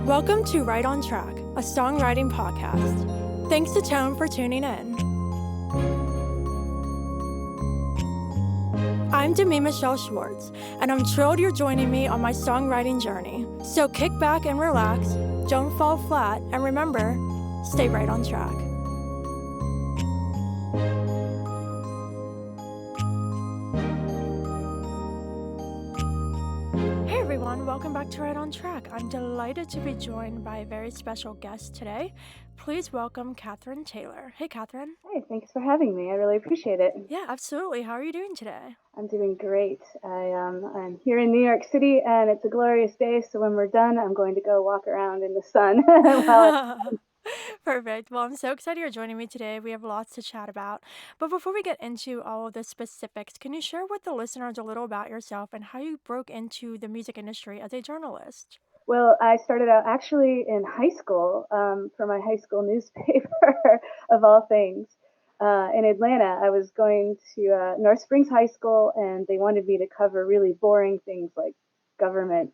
Welcome to Right on Track, a songwriting podcast. Thanks to Tone for tuning in. I'm Demi Michelle Schwartz, and I'm thrilled you're joining me on my songwriting journey. So kick back and relax, don't fall flat, and remember, stay right on track. Hey everyone, welcome back to Right on Track. I'm delighted to be joined by a very special guest today. Please welcome Katherine Taylor. Hey Katherine. Hey, thanks for having me. I really appreciate it. Yeah, absolutely. How are you doing today? I'm doing great. I'm here in New York City, and it's a glorious day. So when we're done, I'm going to go walk around in the sun. Perfect. Well, I'm so excited you're joining me today. We have lots to chat about. But before we get into all of the specifics, can you share with the listeners a little about yourself and how you broke into the music industry as a journalist? Well, I started out actually in high school for my high school newspaper, of all things. In Atlanta, I was going to North Springs High School, and they wanted me to cover really boring things like government,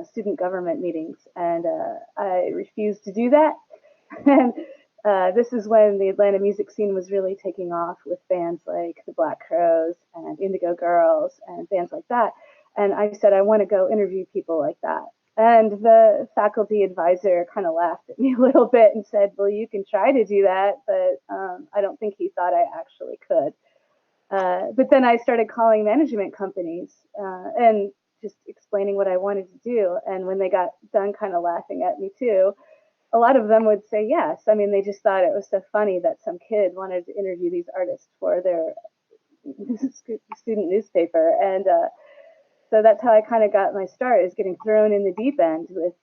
student government meetings, and I refused to do that. And this is when the Atlanta music scene was really taking off with bands like the Black Crowes and Indigo Girls and bands like that. And I said, I want to go interview people like that. And the faculty advisor kind of laughed at me a little bit and said, well, you can try to do that, but I don't think he thought I actually could. But then I started calling management companies and just explaining what I wanted to do. And when they got done kind of laughing at me too, a lot of them would say yes. I mean, they just thought it was so funny that some kid wanted to interview these artists for their student newspaper. And so that's how I kind of got my start, is getting thrown in the deep end with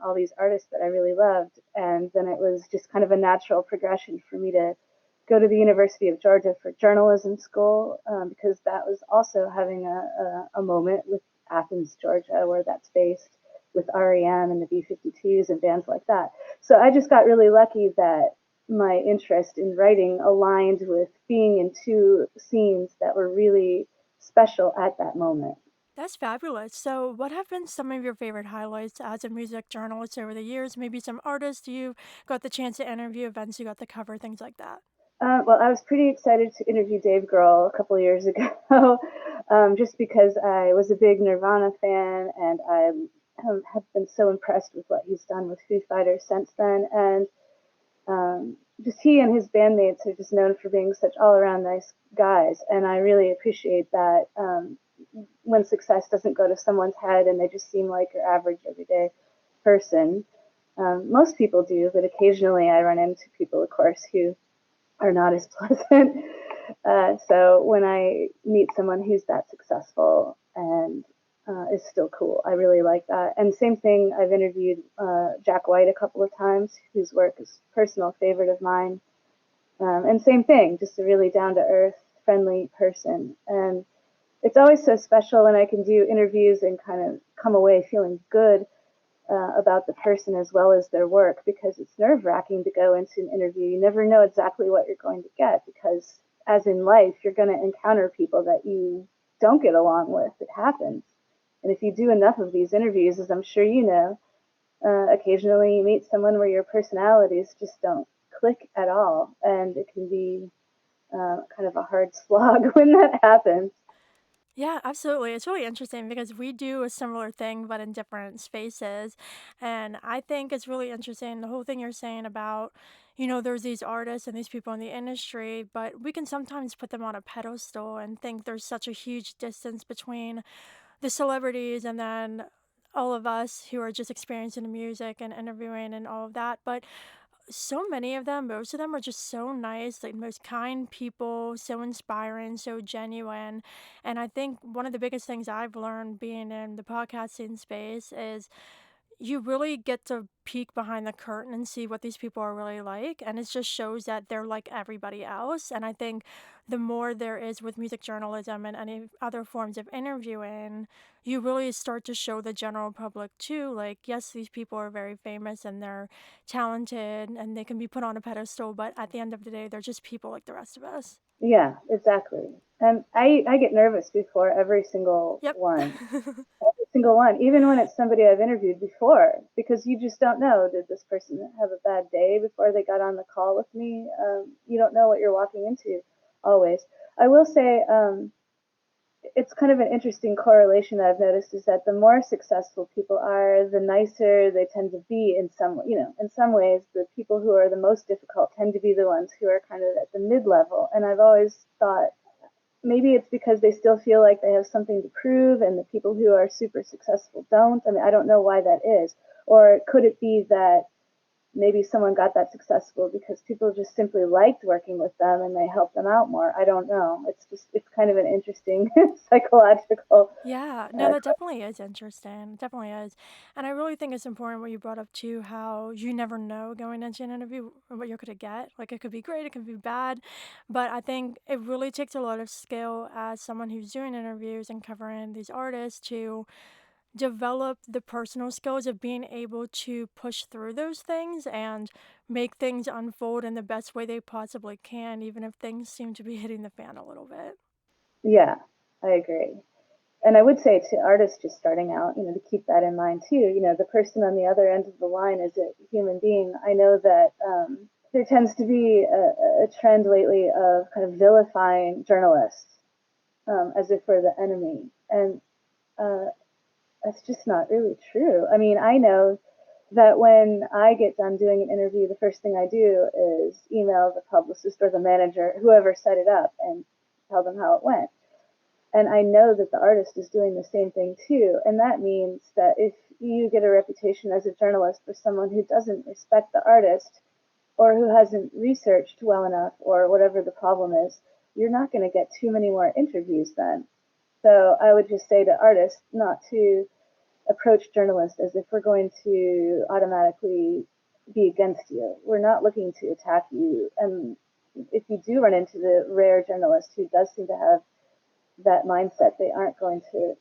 all these artists that I really loved. And then it was just kind of a natural progression for me to go to the University of Georgia for journalism school, because that was also having a moment with Athens, Georgia, where that's based, with REM and the B-52s and bands like that. So I just got really lucky that my interest in writing aligned with being in two scenes that were really special at that moment. That's fabulous. So, what have been some of your favorite highlights as a music journalist over the years? Maybe some artists you got the chance to interview, events you got to cover, things like that. Well, I was pretty excited to interview Dave Grohl a couple of years ago, just because I was a big Nirvana fan, and I have been so impressed with what he's done with Foo Fighters since then. And just he and his bandmates are just known for being such all-around nice guys, and I really appreciate that. When success doesn't go to someone's head and they just seem like your average everyday person. Most people do, but occasionally I run into people, of course, who are not as pleasant. So when I meet someone who's that successful and is still cool, I really like that. And same thing, I've interviewed Jack White a couple of times, whose work is a personal favorite of mine. And same thing, just a really down-to-earth, friendly person. And it's always so special when I can do interviews and kind of come away feeling good about the person as well as their work, because it's nerve-wracking to go into an interview. You never know exactly what you're going to get, because as in life, you're going to encounter people that you don't get along with. It happens. And if you do enough of these interviews, as I'm sure you know, occasionally you meet someone where your personalities just don't click at all. And it can be kind of a hard slog when that happens. Yeah, absolutely. It's really interesting because we do a similar thing, but in different spaces. And I think it's really interesting the whole thing you're saying about, there's these artists and these people in the industry, but we can sometimes put them on a pedestal and think there's such a huge distance between the celebrities and then all of us who are just experiencing the music and interviewing and all of that. But so many of them, most of them are just so nice, like most kind people, so inspiring, so genuine. And I think one of the biggest things I've learned being in the podcasting space is you really get to peek behind the curtain and see what these people are really like. And it just shows that they're like everybody else. And I think the more there is with music journalism and any other forms of interviewing, you really start to show the general public too. Like, yes, these people are very famous and they're talented and they can be put on a pedestal, but at the end of the day, they're just people like the rest of us. Yeah, exactly. And I get nervous before every single Yep. one. Every single one, even when it's somebody I've interviewed before, because you just don't know. Did this person have a bad day before they got on the call with me? You don't know what you're walking into always. I will say it's kind of an interesting correlation that I've noticed is that the more successful people are, the nicer they tend to be in some, in some ways, the people who are the most difficult tend to be the ones who are kind of at the mid level. And I've always thought maybe it's because they still feel like they have something to prove and the people who are super successful don't. I mean, I don't know why that is. Or could it be that maybe someone got that successful because people just simply liked working with them and they helped them out more? I don't know. It's kind of an interesting psychological. Yeah, no, Uh, that definitely is interesting. It definitely is. And I really think it's important what you brought up too, how you never know going into an interview what you're gonna get. Like it could be great, it could be bad. But I think it really takes a lot of skill as someone who's doing interviews and covering these artists to develop the personal skills of being able to push through those things and make things unfold in the best way they possibly can, even if things seem to be hitting the fan a little bit. yeah, I agree. And I would say to artists just starting out, to keep that in mind too. The person on the other end of the line is a human being. I know that there tends to be a trend lately of kind of vilifying journalists as if we're the enemy, and uh, that's just not really true. I mean, I know that when I get done doing an interview, the first thing I do is email the publicist or the manager, whoever set it up, and tell them how it went. And I know that the artist is doing the same thing too. And that means that if you get a reputation as a journalist for someone who doesn't respect the artist or who hasn't researched well enough or whatever the problem is, you're not going to get too many more interviews then. So I would just say to artists not to approach journalists as if we're going to automatically be against you. We're not looking to attack you. And if you do run into the rare journalist who does seem to have that mindset, they aren't going to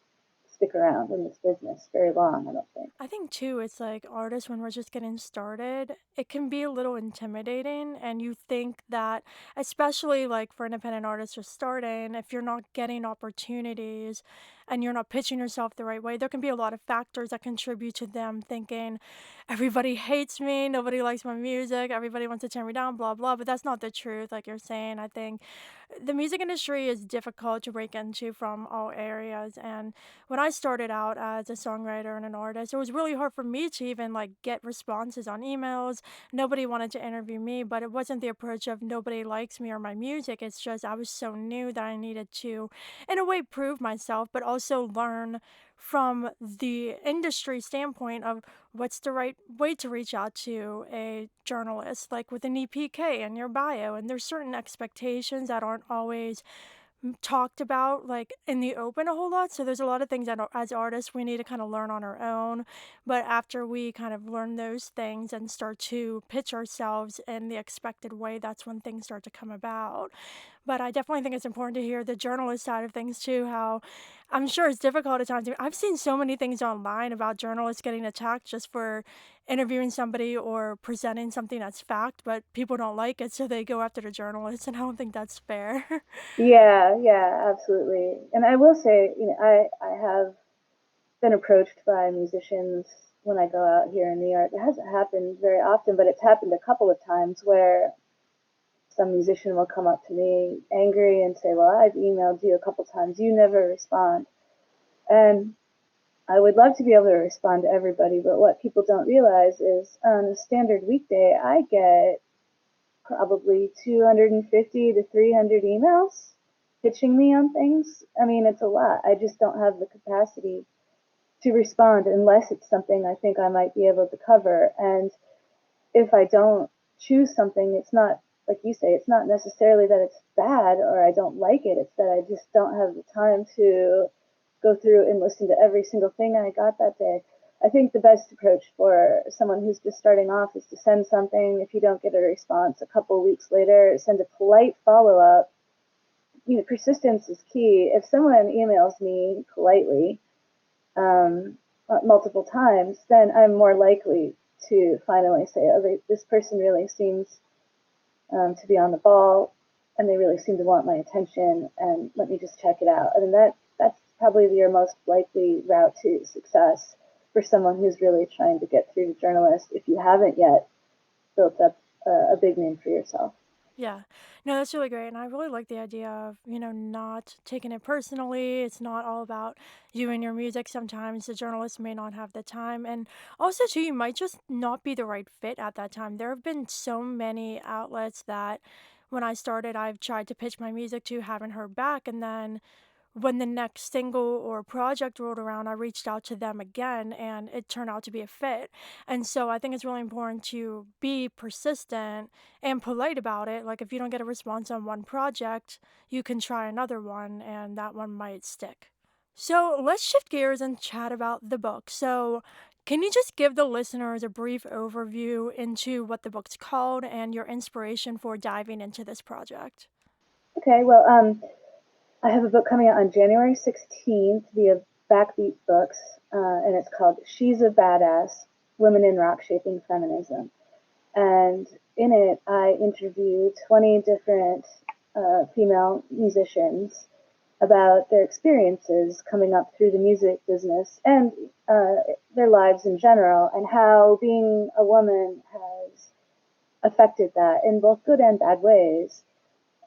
stick around in this business very long, I don't think. I think too, it's like artists when we're just getting started, it can be a little intimidating. And you think that, especially like for independent artists just starting, if you're not getting opportunities and you're not pitching yourself the right way, there can be a lot of factors that contribute to them thinking, everybody hates me, nobody likes my music, everybody wants to tear me down, blah, blah. But that's not the truth, like you're saying. I think the music industry is difficult to break into from all areas. And when I started out as a songwriter and an artist, it was really hard for me to even like get responses on emails. Nobody wanted to interview me, but it wasn't the approach of nobody likes me or my music. It's just I was so new that I needed to, in a way, prove myself, but also learn from the industry standpoint of what's the right way to reach out to a journalist, like with an EPK in your bio. And there's certain expectations that aren't always talked about like in the open a whole lot. So there's a lot of things that as artists we need to kind of learn on our own. But after we kind of learn those things and start to pitch ourselves in the expected way, that's when things start to come about. But I definitely think it's important to hear the journalist side of things too, how I'm sure it's difficult at times. I've seen so many things online about journalists getting attacked just for interviewing somebody or presenting something that's fact, but people don't like it, so they go after the journalists, and I don't think that's fair. Yeah, yeah, absolutely. And I will say, I have been approached by musicians when I go out here in New York. It hasn't happened very often, but it's happened a couple of times where some musician will come up to me angry and say, "Well, I've emailed you a couple times. You never respond." And I would love to be able to respond to everybody, but what people don't realize is on a standard weekday, I get probably 250 to 300 emails pitching me on things. I mean, it's a lot. I just don't have the capacity to respond unless it's something I think I might be able to cover. And if I don't choose something, it's not, like you say, it's not necessarily that it's bad or I don't like it. It's that I just don't have the time to go through and listen to every single thing I got that day. I think the best approach for someone who's just starting off is to send something. If you don't get a response a couple of weeks later, send a polite follow up. Persistence is key. If someone emails me politely multiple times, then I'm more likely to finally say, "Oh, this person really seems to be on the ball." and they really seem to want my attention and let me just check it out. I mean, that's probably your most likely route to success for someone who's really trying to get through to journalist if you haven't yet built up a big name for yourself. Yeah. No, that's really great. And I really like the idea of, not taking it personally. It's not all about you and your music. Sometimes the journalist may not have the time. And also, too, you might just not be the right fit at that time. There have been so many outlets that when I started, I've tried to pitch my music to, haven't heard back. And then when the next single or project rolled around, I reached out to them again and it turned out to be a fit. And so I think it's really important to be persistent and polite about it. Like if you don't get a response on one project, you can try another one and that one might stick. So let's shift gears and chat about the book. So, can you just give the listeners a brief overview into what the book's called and your inspiration for diving into this project? Okay, well, I have a book coming out on January 16th via Backbeat Books, and it's called She's a Badass Women in Rock Shaping Feminism. And in it, I interview 20 different female musicians about their experiences coming up through the music business and their lives in general, and how being a woman has affected that in both good and bad ways.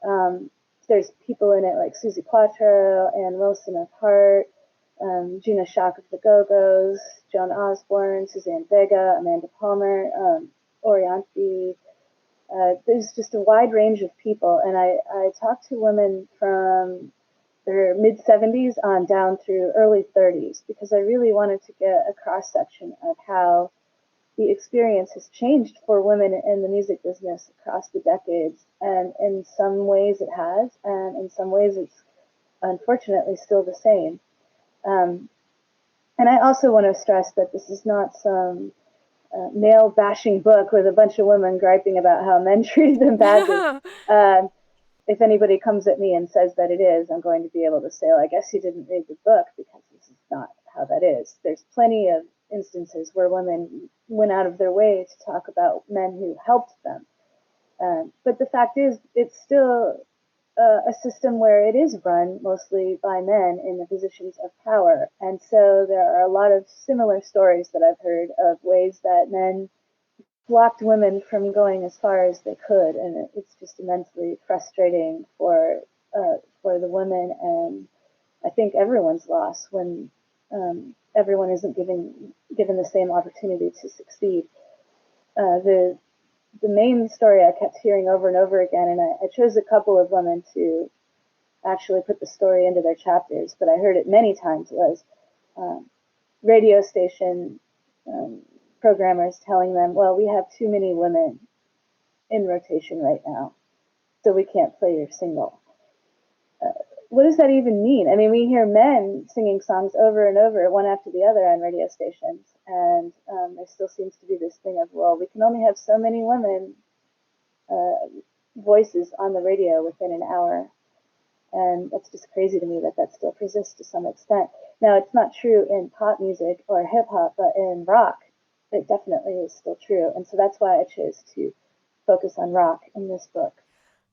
Um, there's people in it like Susie Quattro, Ann Wilson of Heart, Gina Shock of the Go-Go's, Joan Osborne, Suzanne Vega, Amanda Palmer, Orianthi. There's just a wide range of people, and I talk to women from their mid 70s on down through early 30s because I really wanted to get a cross section of how the experience has changed for women in the music business across the decades. And in some ways it has, and in some ways it's unfortunately still the same. Um, and I also want to stress that this is not some male bashing book with a bunch of women griping about how men treated them badly. Um, if anybody comes at me and says that it is, I'm going to be able to say, well, I guess you didn't read the book because this is not how that is. There's plenty of instances where women went out of their way to talk about men who helped them. But the fact is, it's still a system where it is run mostly by men in the positions of power. And so there are a lot of similar stories that I've heard of ways that men blocked women from going as far as they could, and it's just immensely frustrating for the women, and I think everyone's loss when everyone isn't given the same opportunity to succeed. The main story I kept hearing over and over again, and I chose a couple of women to actually put the story into their chapters, but I heard it many times, was um, radio station um, programmers telling them, well, we have too many women in rotation right now, so we can't play your single. Uh, what does that even mean? I mean, we hear men singing songs over and over, one after the other, on radio stations, and there still seems to be this thing of, well, we can only have so many women voices on the radio within an hour, and that's just crazy to me that that still persists to some extent. Now, it's not true in pop music or hip hop, but in rock, it definitely is still true, and so that's why I chose to focus on rock in this book.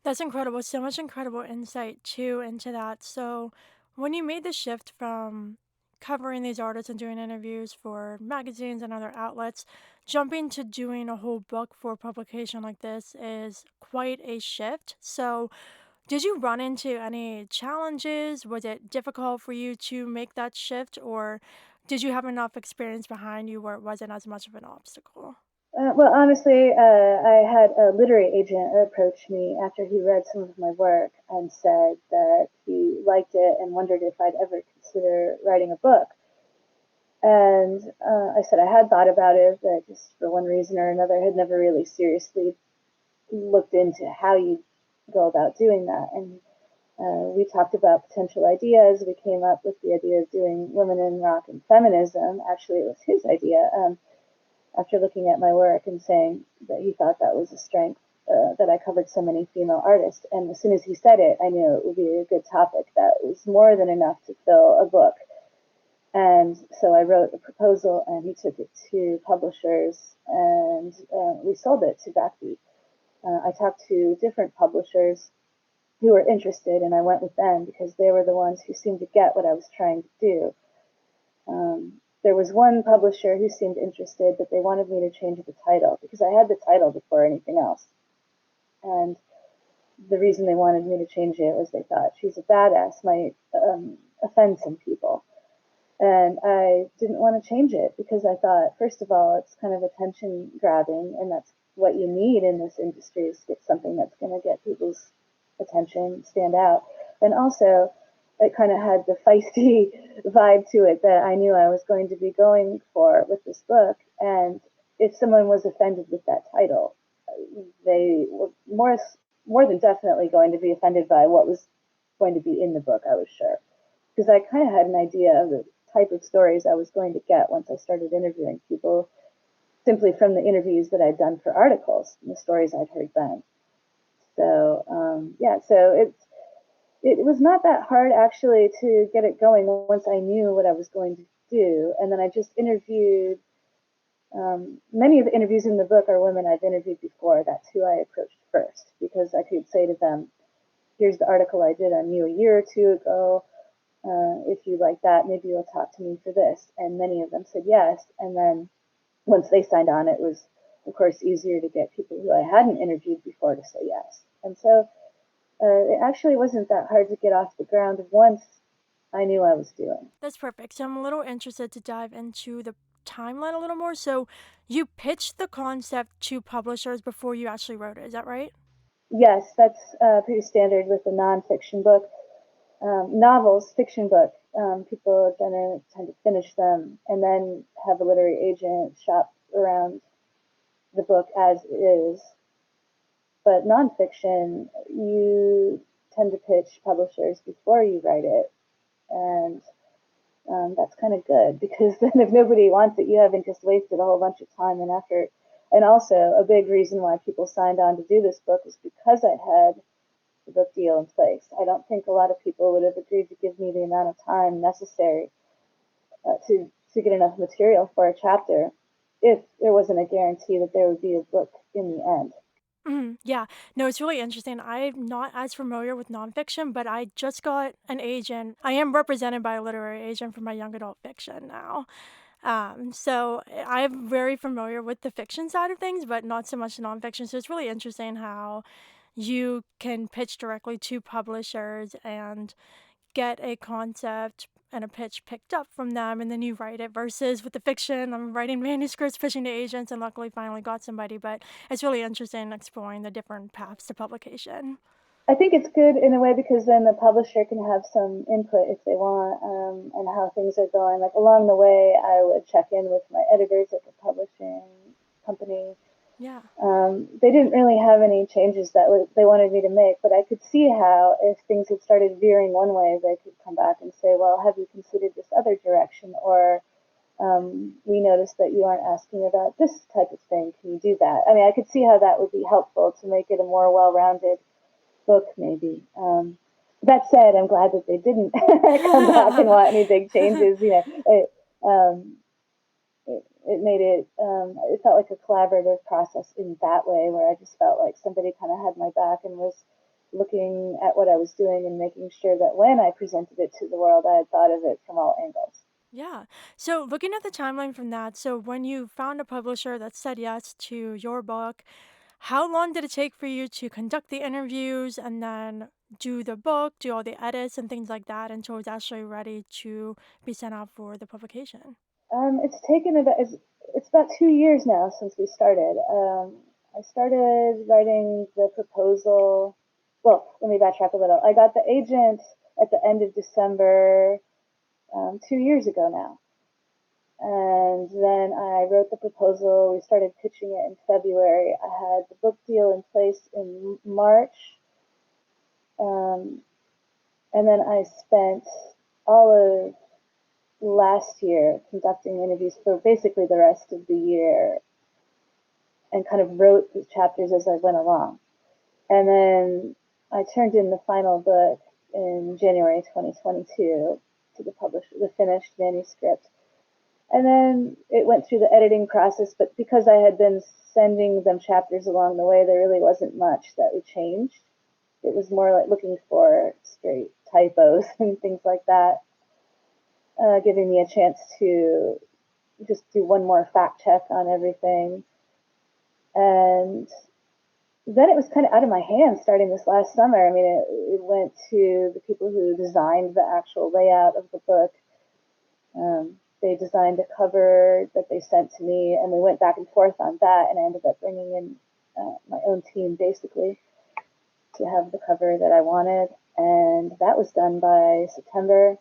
That's incredible. So much incredible insight too into that. So, when you made the shift from covering these artists and doing interviews for magazines and other outlets, jumping to doing a whole book for publication like this is quite a shift. So, did you run into any challenges? Was it difficult for you to make that shift, or did you have enough experience behind you where it wasn't as much of an obstacle? Well, honestly, I had a literary agent approach me after he read some of my work and said that he liked it and wondered if I'd ever consider writing a book. And I said I had thought about it, but just for one reason or another, had never really seriously looked into how you go about doing that. And we talked about potential ideas. We came up with the idea of doing women in rock and feminism. Actually, it was his idea. After looking at my work and saying that he thought that was a strength, that I covered so many female artists. And as soon as he said it, I knew it would be a good topic that was more than enough to fill a book. And so I wrote a proposal, and he took it to publishers, and we sold it to Backbeat. I talked to different publishers, who were interested, and I went with them because they were the ones who seemed to get what I was trying to do. There was one publisher who seemed interested, but they wanted me to change the title because I had the title before anything else. And the reason they wanted me to change it was they thought she's a badass might offend some people. And I didn't want to change it because I thought, first of all, it's kind of attention grabbing, and that's what you need in this industry is to get something that's going to get people's attention, stand out. And also, it kind of had the feisty vibe to it that I knew I was going to be going for with this book. And if someone was offended with that title, they were more than definitely going to be offended by what was going to be in the book, I was sure. Because I kind of had an idea of the type of stories I was going to get once I started interviewing people simply from the interviews that I'd done for articles and the stories I'd heard then. So yeah, so it was not that hard actually to get it going once I knew what I was going to do, and then I just interviewed. Many of the interviews in the book are women I've interviewed before. That's who I approached first because I could say to them, "Here's the article I did on you a year or two ago. If you like that, maybe you'll talk to me for this." And many of them said yes. And then once they signed on, it was, of course, easier to get people who I hadn't interviewed before to say yes. And so it actually wasn't that hard to get off the ground once I knew I was doing. That's perfect. So I'm a little interested to dive into the timeline a little more. So you pitched the concept to publishers before you actually wrote it. Is that right? Yes, that's pretty standard with a nonfiction book. Novels, fiction book, people are going to tend to finish them and then have a literary agent shop around the book as is. But nonfiction, you tend to pitch publishers before you write it, and that's kind of good because then if nobody wants it, you haven't just wasted a whole bunch of time and effort. And also, a big reason why people signed on to do this book is because I had the book deal in place. I don't think a lot of people would have agreed to give me the amount of time necessary to get enough material for a chapter if there wasn't a guarantee that there would be a book in the end. Yeah, no, it's really interesting. I'm not as familiar with nonfiction, but I just got an agent. I am represented by a literary agent for my young adult fiction now. So I'm very familiar with the fiction side of things, but not so much nonfiction. So it's really interesting how you can pitch directly to publishers and get a concept and a pitch picked up from them, and then you write it versus with the fiction I'm writing manuscripts pitching to agents and luckily finally got somebody. But it's really interesting exploring the different paths to publication. I think it's good in a way because then the publisher can have some input if they want, and how things are going. Like along the way, I would check in with my editors at the publishing company. Yeah. They didn't really have any changes that they wanted me to make, but I could see how if things had started veering one way, they could come back and say, "Well, have you considered this other direction?" Or we noticed that you aren't asking about this type of thing. Can you do that? I mean, I could see how that would be helpful to make it a more well-rounded book, maybe. That said, I'm glad that they didn't come back and want any big changes. You know, it made it. It felt like a collaborative process in that way, where I just felt like somebody kind of had my back and was looking at what I was doing and making sure that when I presented it to the world, I had thought of it from all angles. Yeah. So looking at the timeline from that, so when you found a publisher that said yes to your book, how long did it take for you to conduct the interviews and then do the book, do all the edits and things like that until it's actually ready to be sent out for the publication? It's taken it's about 2 years now since we started. I started writing the proposal. Well, let me backtrack a little. I got the agent at the end of December, 2 years ago now. And then I wrote the proposal. We started pitching it in February. I had the book deal in place in March. Um, and then I spent all of last year conducting interviews for basically the rest of the year and kind of wrote the chapters as I went along. And then I turned in the final book in January 2022 to the publisher, the finished manuscript. And then it went through the editing process, but because I had been sending them chapters along the way, there really wasn't much that we changed It was more like looking for straight typos and things like that, giving me a chance to just do one more fact check on everything. And then it was kind of out of my hands starting this last summer. I mean, it went to the people who designed the actual layout of the book. They designed a cover that they sent to me, and we went back and forth on that. And I ended up bringing in my own team basically to have the cover that I wanted, and that was done by September.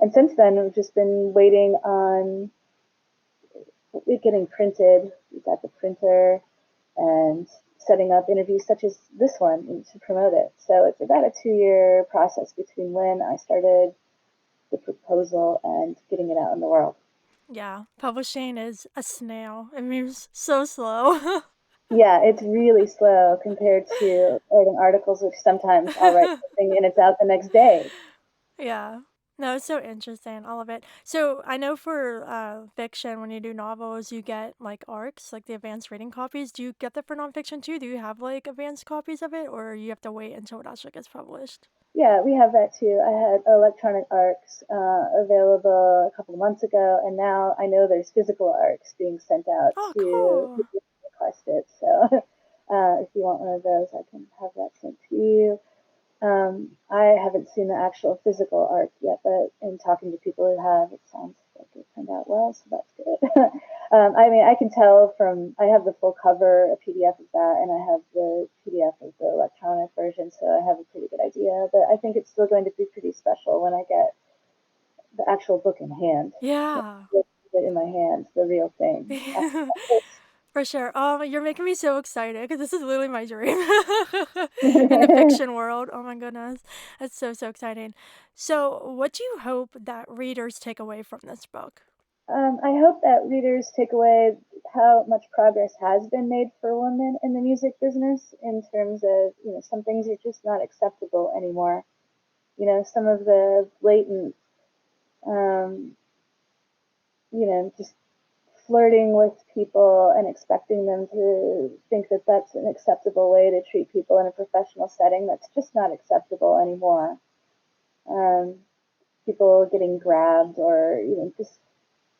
And since then, we've just been waiting on it getting printed. We got the printer and setting up interviews such as this one to promote it. So it's about a 2-year process between when I started the proposal and getting it out in the world. Yeah, publishing is a snail. It moves so slow. Yeah, it's really slow compared to writing articles, which sometimes I'll write something and it's out the next day. Yeah. No, it's so interesting. I love it. So I know for fiction, when you do novels, you get like ARCs, like the advanced reading copies. Do you get that for nonfiction too? Do you have like advanced copies of it, or you have to wait until it actually gets published? Yeah, we have that too. I had electronic arcs available a couple of months ago, and now I know there's physical arcs being sent out Oh, to cool. people who request it. So if you want one of those, I can have that sent to you. I haven't seen the actual physical art yet, but in talking to people who have, it sounds like it turned out well, so that's good. I mean, I can tell from, I have the full cover, a PDF of that, and I have the PDF of the electronic version, so I have a pretty good idea. But I think it's still going to be pretty special when I get the actual book in hand, Yeah. in my hands, the real thing. For sure. Oh, you're making me so excited because this is literally my dream in the fiction world. Oh my goodness. That's so, so exciting. So, what do you hope that readers take away from this book? I hope that readers take away how much progress has been made for women in the music business in terms of, some things are just not acceptable anymore. Some of the blatant, um, just flirting with people and expecting them to think that that's an acceptable way to treat people in a professional setting. That's just not acceptable anymore. Um, People getting grabbed or, just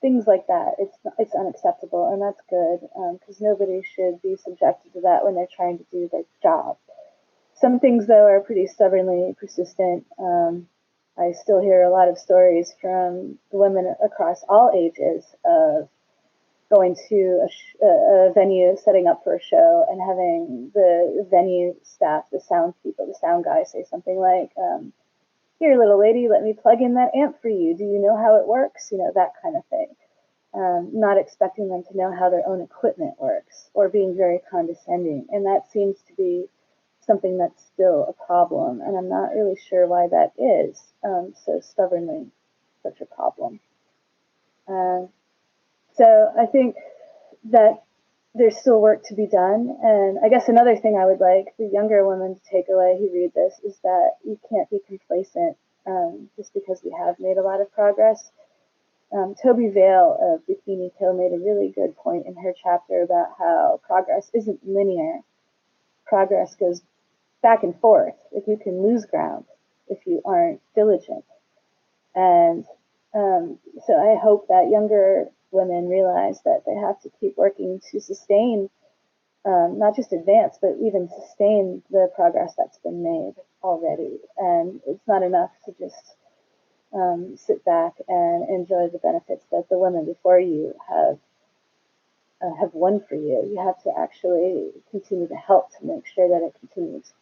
things like that. It's unacceptable, and that's good because nobody should be subjected to that when they're trying to do their job. Some things, though, are pretty stubbornly persistent. I still hear a lot of stories from women across all ages of going to a venue, setting up for a show, and having the venue staff, the sound people, the sound guy say something like, "Here, little lady, let me plug in that amp for you. Do you know how it works?" That kind of thing. Not expecting them to know how their own equipment works or being very condescending. And that seems to be something that's still a problem. And I'm not really sure why that is so stubbornly such a problem. Uh, so I think that there's still work to be done. And I guess another thing I would like the younger women to take away who read this is that you can't be complacent just because we have made a lot of progress. Toby Vale of Bikini Kill made a really good point in her chapter about how progress isn't linear. Progress goes back and forth. If you can lose ground if you aren't diligent. And so I hope that younger women realize that they have to keep working to sustain, not just advance, but even sustain the progress that's been made already. And it's not enough to just sit back and enjoy the benefits that the women before you have won for you. You have to actually continue to help to make sure that it continues.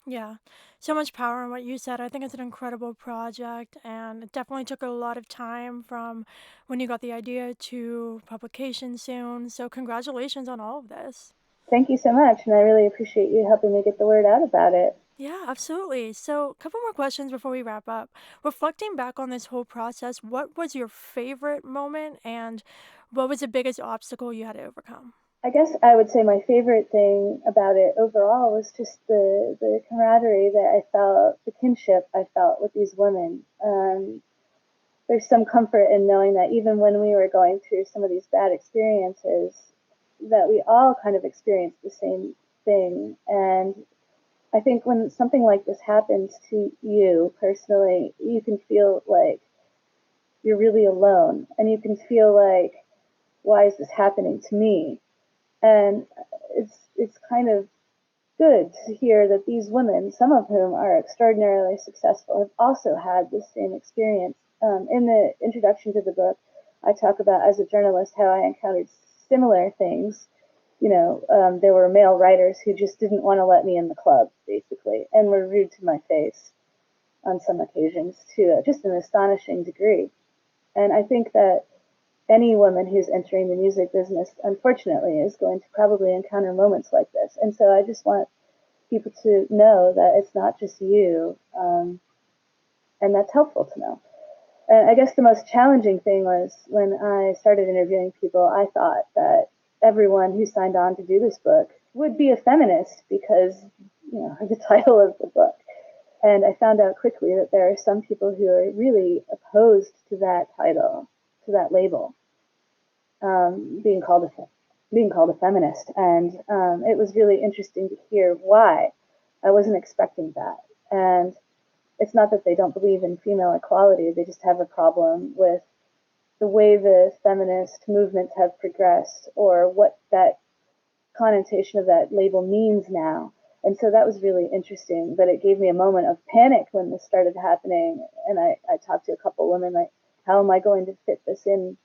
Yeah, so much power in what you said. I think it's an incredible project, and it definitely took a lot of time from when you got the idea to publication soon. So, congratulations on all of this. Thank you so much, and I really appreciate you helping me get the word out about it. Yeah, absolutely. So, a couple more questions before we wrap up. Reflecting back on this whole process, what was your favorite moment and what was the biggest obstacle you had to overcome? I guess I would say my favorite thing about it overall was just the camaraderie that I felt, the kinship I felt with these women. There's some comfort in knowing that even when we were going through some of these bad experiences, that we all kind of experienced the same thing. And I think when something like this happens to you personally, you can feel like you're really alone, and you can feel like, why is this happening to me? And it's kind of good to hear that these women, some of whom are extraordinarily successful, have also had the same experience. In the introduction to the book, I talk about, as a journalist, how I encountered similar things. There were male writers who just didn't want to let me in the club, basically, and were rude to my face on some occasions to just an astonishing degree. And I think that any woman who's entering the music business, unfortunately, is going to probably encounter moments like this. And so I just want people to know that it's not just you, and that's helpful to know. And I guess the most challenging thing was when I started interviewing people, I thought that everyone who signed on to do this book would be a feminist because, of the title of the book. And I found out quickly that there are some people who are really opposed to that title, to that label, being called a feminist. And it was really interesting to hear why. I wasn't expecting that. And it's not that they don't believe in female equality, they just have a problem with the way the feminist movements have progressed, or what that connotation of that label means now. And so that was really interesting, but it gave me a moment of panic when this started happening. And I talked to a couple women, like, how am I going to fit this in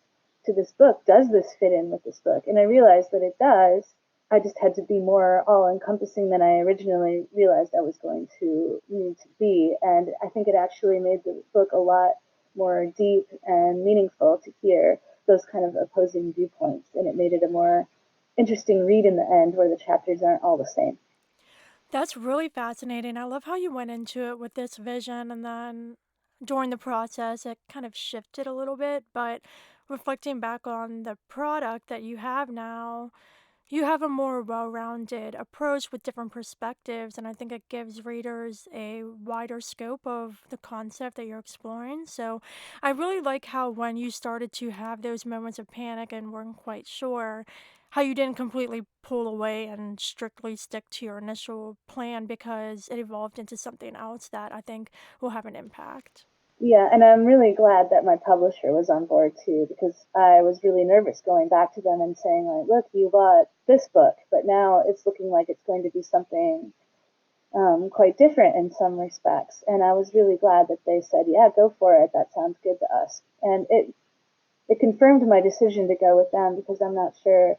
to this book? Does this fit in with this book? And I realized that it does. I just had to be more all encompassing than I originally realized I was going to need to be. And I think it actually made the book a lot more deep and meaningful to hear those kind of opposing viewpoints. And it made it a more interesting read in the end, where the chapters aren't all the same. That's really fascinating. I love how you went into it with this vision and then during the process it kind of shifted a little bit, but reflecting back on the product that you have now, you have a more well rounded approach with different perspectives, and I think it gives readers a wider scope of the concept that you're exploring. So I really like how when you started to have those moments of panic and weren't quite sure, how you didn't completely pull away and strictly stick to your initial plan because it evolved into something else that I think will have an impact. Yeah, and I'm really glad that my publisher was on board too, because I was really nervous going back to them and saying, like, look, you bought this book, but now it's looking like it's going to be something quite different in some respects. And I was really glad that they said, yeah, go for it. That sounds good to us. And it confirmed my decision to go with them, because I'm not sure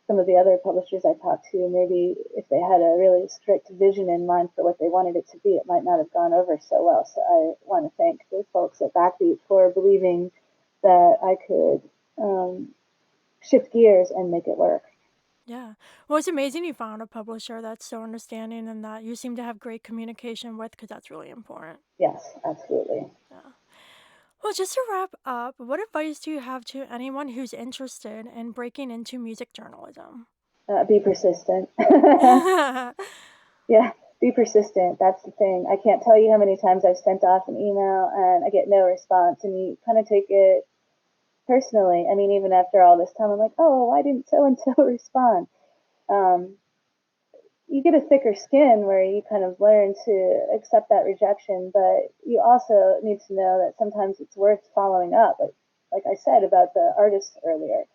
some of the other publishers I talked to, maybe if they had a really strict vision in mind for what they wanted it to be, it might not have gone over so well. So I want to thank the folks at Backbeat for believing that I could shift gears and make it work. Yeah. Well, it's amazing you found a publisher that's so understanding and that you seem to have great communication with because that's really important. Yes, absolutely. Yeah. Well, just to wrap up, what advice do you have to anyone who's interested in breaking into music journalism? Be persistent. Yeah, be persistent. That's the thing. I can't tell you how many times I've sent off an email and I get no response, and you kind of take it personally. I mean, even after all this time, I'm like, oh, why didn't so and so respond? Um, you get a thicker skin where you kind of learn to accept that rejection, but you also need to know that sometimes it's worth following up. Like I said about the artists earlier,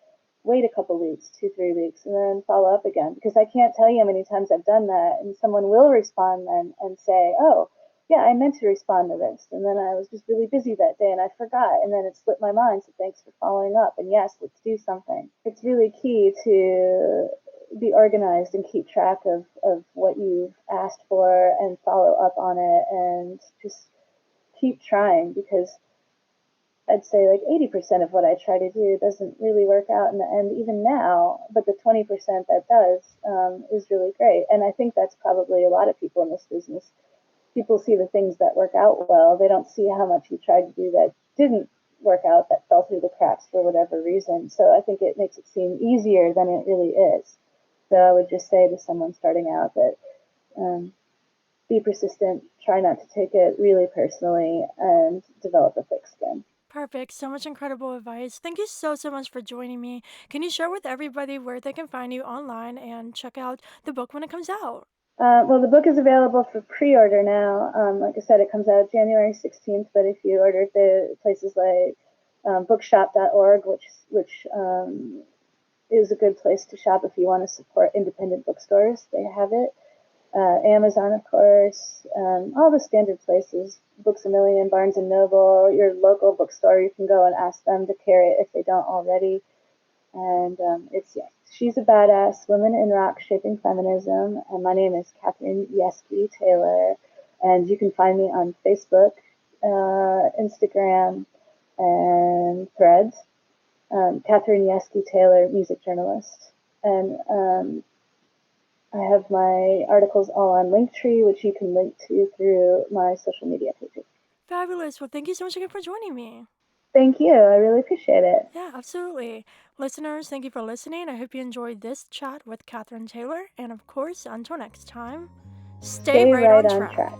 wait a couple weeks, 2, 3 weeks, and then follow up again. Because I can't tell you how many times I've done that, and someone will respond then and say, "Oh, yeah, I meant to respond to this, and then I was just really busy that day and I forgot, and then it slipped my mind. So thanks for following up. And yes, let's do something." It's really key to be organized and keep track of what you've asked for and follow up on it, and just keep trying, because I'd say like 80% of what I try to do doesn't really work out in the end, even now. But the 20% that does is really great. And I think that's probably a lot of people in this business. People see the things that work out well, they don't see how much you tried to do that didn't work out, that fell through the cracks for whatever reason. So I think it makes it seem easier than it really is. So I would just say to someone starting out that um, be persistent, try not to take it really personally, and develop a thick skin. Perfect. So much incredible advice. Thank you so, so much for joining me. Can you share with everybody where they can find you online and check out the book when it comes out? Well, the book is available for pre-order now. Like I said, it comes out January 16th, but if you order it the places like bookshop.org, which is a good place to shop if you want to support independent bookstores, they have it. Amazon, of course, all the standard places, Books a Million, Barnes and Noble, your local bookstore, you can go and ask them to carry it if they don't already. And it's yeah, She's a Badass, Women in Rock Shaping Feminism, and my name is Katherine Taylor, and you can find me on Facebook, Instagram, and Threads. Katherine Taylor, music journalist, and I have my articles all on Linktree, which you can link to through my social media pages. Fabulous. Well, thank you so much again for joining me. Thank you. I really appreciate it. Yeah, absolutely. Listeners, thank you for listening. I hope you enjoyed this chat with Katherine Taylor. And of course, until next time, stay Stay right right on on track. track.